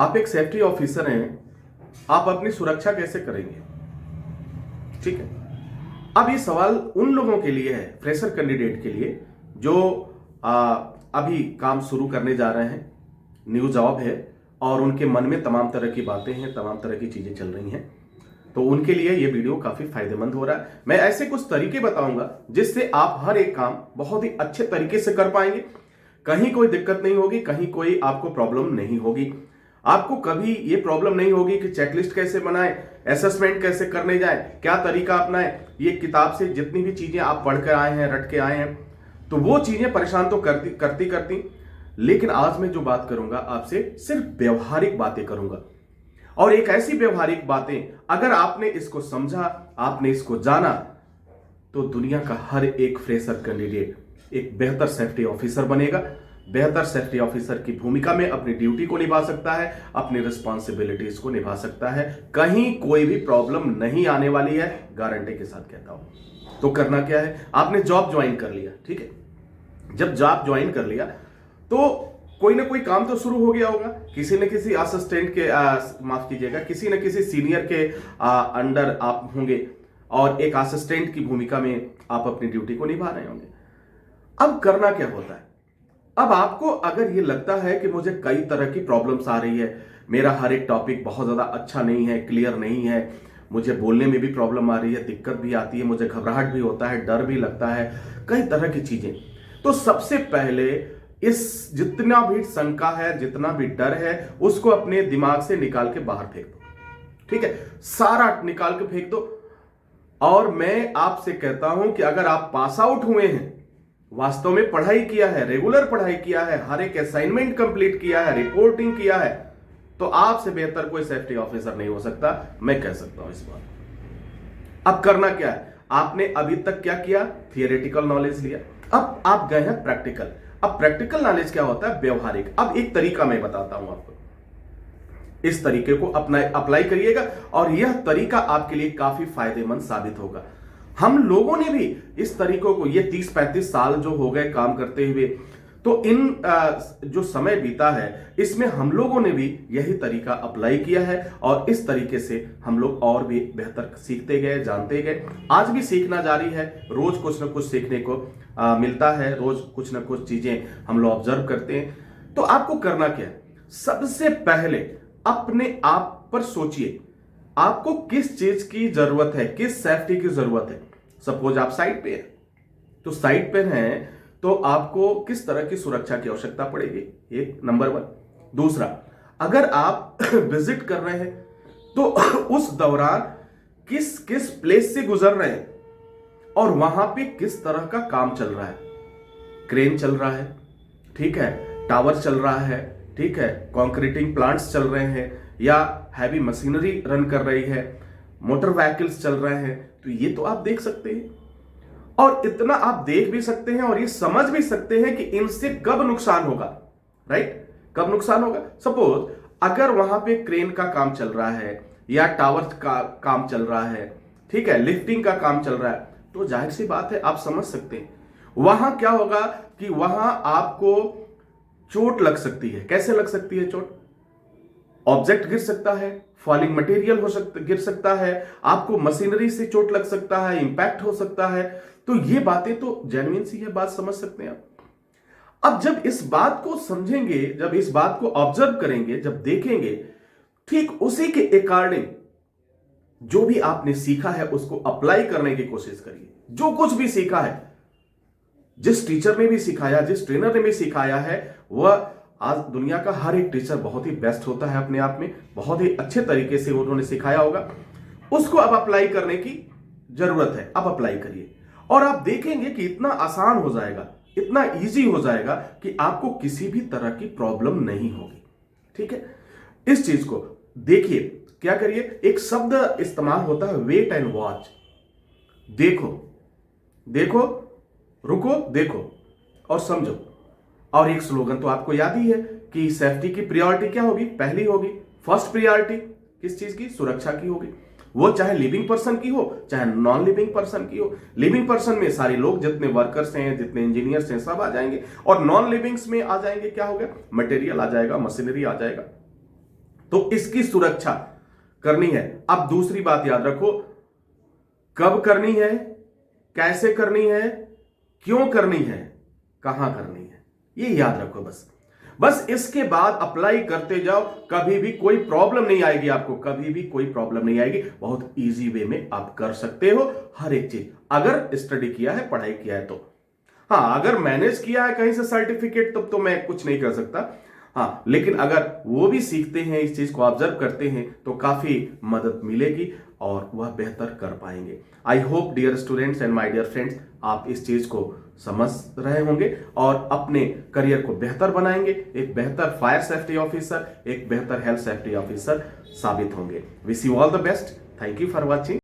आप एक safety officer हैं, आप अपनी सुरक्षा कैसे करेंगे? ठीक है। अब ये सवाल उन लोगों के लिए है, फ्रेशर कैंडिडेट के लिए, जो अभी काम शुरू करने जा रहे हैं, न्यू जॉब है और उनके मन में तमाम तरह की बातें हैं, तमाम तरह की चीजें चल रही हैं। तो उनके लिए ये वीडियो काफी फायदेमंद हो रहा है। मैं ऐसे कुछ तरीके बताऊंगा जिससे आप हर एक काम बहुत ही अच्छे तरीके से कर पाएंगे। कहीं कोई दिक्कत नहीं होगी, कहीं कोई आपको प्रॉब्लम नहीं होगी। आपको कभी ये प्रॉब्लम नहीं होगी कि चेकलिस्ट कैसे बनाएं, असेसमेंट कैसे करने जाएं, क्या तरीका अपनाएं। ये किताब से जितनी भी चीजें आप पढ़ कर आए हैं, रट के आए हैं, तो वो चीजें परेशान तो करती। लेकिन आज मैं जो बात करूंगा आपसे, सिर्फ व्यवहारिक बातें करूंगा। और एक ऐसी व्यवहारिक बातें, अगर आपने इसको समझा, आपने इसको जाना, तो दुनिया का हर एक फ्रेशर कैंडिडेट एक बेहतर सेफ्टी ऑफिसर बनेगा। बेहतर सेफ्टी ऑफिसर की भूमिका में अपनी ड्यूटी को निभा सकता है, अपनी रिस्पॉन्सिबिलिटीज को निभा सकता है। कहीं कोई भी प्रॉब्लम नहीं आने वाली है, गारंटी के साथ कहता हूं। तो करना क्या है, आपने जॉब ज्वाइन कर लिया, ठीक है। जब जॉब ज्वाइन कर लिया तो कोई ना कोई काम तो शुरू हो गया होगा। किसी न किसी असिस्टेंट के माफ कीजिएगा, किसी न किसी सीनियर के अंडर आप होंगे और एक असिस्टेंट की भूमिका में आप अपनी ड्यूटी को निभा रहे होंगे। अब करना क्या होता है, अब आपको अगर ये लगता है कि मुझे कई तरह की प्रॉब्लम्स आ रही है, मेरा हर एक टॉपिक बहुत ज्यादा अच्छा नहीं है, क्लियर नहीं है, मुझे बोलने में भी प्रॉब्लम आ रही है, दिक्कत भी आती है, मुझे घबराहट भी होता है, डर भी लगता है, कई तरह की चीजें, तो सबसे पहले इस जितना भी शंका है, जितना भी डर है, उसको अपने दिमाग से निकाल के बाहर फेंक दो। ठीक है, सारा निकाल के फेंक दो। और मैं आपसे कहता हूं कि अगर आप पास आउट हुए हैं, वास्तव में पढ़ाई किया है, रेगुलर पढ़ाई किया है, हर एक असाइनमेंट कंप्लीट किया है, रिपोर्टिंग किया है, तो आपसे बेहतर कोई सेफ्टी ऑफिसर नहीं हो सकता, मैं कह सकता हूं इस बात। अब करना क्या है, आपने अभी तक क्या किया, थियोरेटिकल नॉलेज लिया, अब आप गए हैं प्रैक्टिकल। अब प्रैक्टिकल नॉलेज क्या होता है, व्यवहारिक। अब एक तरीका मैं बताता हूं आपको, इस तरीके को अप्लाई करिएगा और यह तरीका आपके लिए काफी फायदेमंद साबित होगा। हम लोगों ने भी इस तरीकों को, ये 30-35 साल जो हो गए काम करते हुए, तो इन जो समय बीता है, इसमें हम लोगों ने भी यही तरीका अप्लाई किया है और इस तरीके से हम लोग और भी बेहतर सीखते गए, जानते गए। आज भी सीखना जारी है, रोज कुछ ना कुछ सीखने को मिलता है, रोज कुछ ना कुछ चीजें हम लोग ऑब्जर्व करते हैं। तो आपको करना क्या है, सबसे पहले अपने आप पर सोचिए, आपको किस चीज की जरूरत है, किस सेफ्टी की जरूरत है। सपोज आप साइट पे हैं, तो साइट पे हैं तो आपको किस तरह की सुरक्षा की आवश्यकता पड़ेगी, एक नंबर 1। दूसरा, अगर आप विजिट कर रहे हैं तो उस दौरान किस किस प्लेस से गुजर रहे हैं और वहां पे किस तरह का काम चल रहा है। क्रेन चल रहा है, ठीक है, टावर चल रहा है, ठीक है, कंक्रीटिंग प्लांट्स चल रहे हैं, या हैवी मशीनरी रन कर रही है, मोटर व्हीकल्स चल रहे हैं, तो ये तो आप देख सकते हैं। और इतना आप देख भी सकते हैं और ये समझ भी सकते हैं कि इनसे कब नुकसान होगा, राइट, कब नुकसान होगा। सपोज अगर वहां पे क्रेन का काम चल रहा है या टावर का काम चल रहा है, ठीक है, लिफ्टिंग का काम चल रहा है, तो जाहिर सी बात है आप समझ सकते हैं वहां क्या होगा कि वहां आपको चोट लग सकती है। कैसे लग सकती है चोट, ऑब्जेक्ट गिर सकता है, फॉलिंग मटेरियल गिर सकता है, आपको मशीनरी से चोट लग सकता है, इंपैक्ट हो सकता है। तो ये बातें तो जेन्युइन सी है, बात समझ सकते हैं आप। अब जब इस बात को समझेंगे, जब इस बात को ऑब्जर्व करेंगे, जब देखेंगे, ठीक उसी के अकॉर्डिंग जो भी आपने सीखा है उसको अप्लाई करने की कोशिश करिए। जो कुछ भी सीखा है, जिस टीचर ने भी सिखाया, जिस ट्रेनर ने भी सिखाया है, वह आज दुनिया का हर एक टीचर बहुत ही बेस्ट होता है अपने आप में, बहुत ही अच्छे तरीके से उन्होंने सिखाया होगा, उसको अब अप्लाई करने की जरूरत है। अब अप्लाई करिए और आप देखेंगे कि इतना आसान हो जाएगा, इतना इजी हो जाएगा कि आपको किसी भी तरह की प्रॉब्लम नहीं होगी। ठीक है, इस चीज को देखिए, क्या करिए, एक शब्द इस्तेमाल होता है, वेट एंड वॉच। देखो, देखो, रुको, देखो और समझो। और एक स्लोगन तो आपको याद ही है कि सेफ्टी की प्रायोरिटी क्या होगी, पहली होगी, फर्स्ट प्रायोरिटी किस चीज की, सुरक्षा की होगी। वो चाहे लिविंग पर्सन की हो, चाहे नॉन लिविंग पर्सन की हो। लिविंग पर्सन में सारे लोग, जितने वर्कर्स हैं, जितने इंजीनियर्स हैं, सब आ जाएंगे। और नॉन लिविंग्स में आ जाएंगे, क्या हो गया, मटेरियल आ जाएगा, मशीनरी आ जाएगा, तो इसकी सुरक्षा करनी है। अब दूसरी बात याद रखो, कब करनी है, कैसे करनी है, क्यों करनी है, कहां करनी है, ये याद रखो बस इसके बाद अप्लाई करते जाओ, कभी भी कोई प्रॉब्लम नहीं आएगी आपको, कभी भी कोई प्रॉब्लम नहीं आएगी। बहुत इजी वे में आप कर सकते हो हर एक चीज, अगर स्टडी किया है, पढ़ाई किया है तो। हाँ, अगर मैनेज किया है कहीं से सर्टिफिकेट तब तो मैं कुछ नहीं कर सकता। हाँ, लेकिन अगर वो भी सीखते हैं, इस चीज को ऑब्जर्व करते हैं, तो काफी मदद मिलेगी और वह बेहतर कर पाएंगे। I hope dear students and my dear friends, आप इस चीज को समझ रहे होंगे और अपने करियर को बेहतर बनाएंगे, एक बेहतर फायर सेफ्टी ऑफिसर, एक बेहतर हेल्थ सेफ्टी ऑफिसर साबित होंगे। Wish you all the best. Thank you for watching.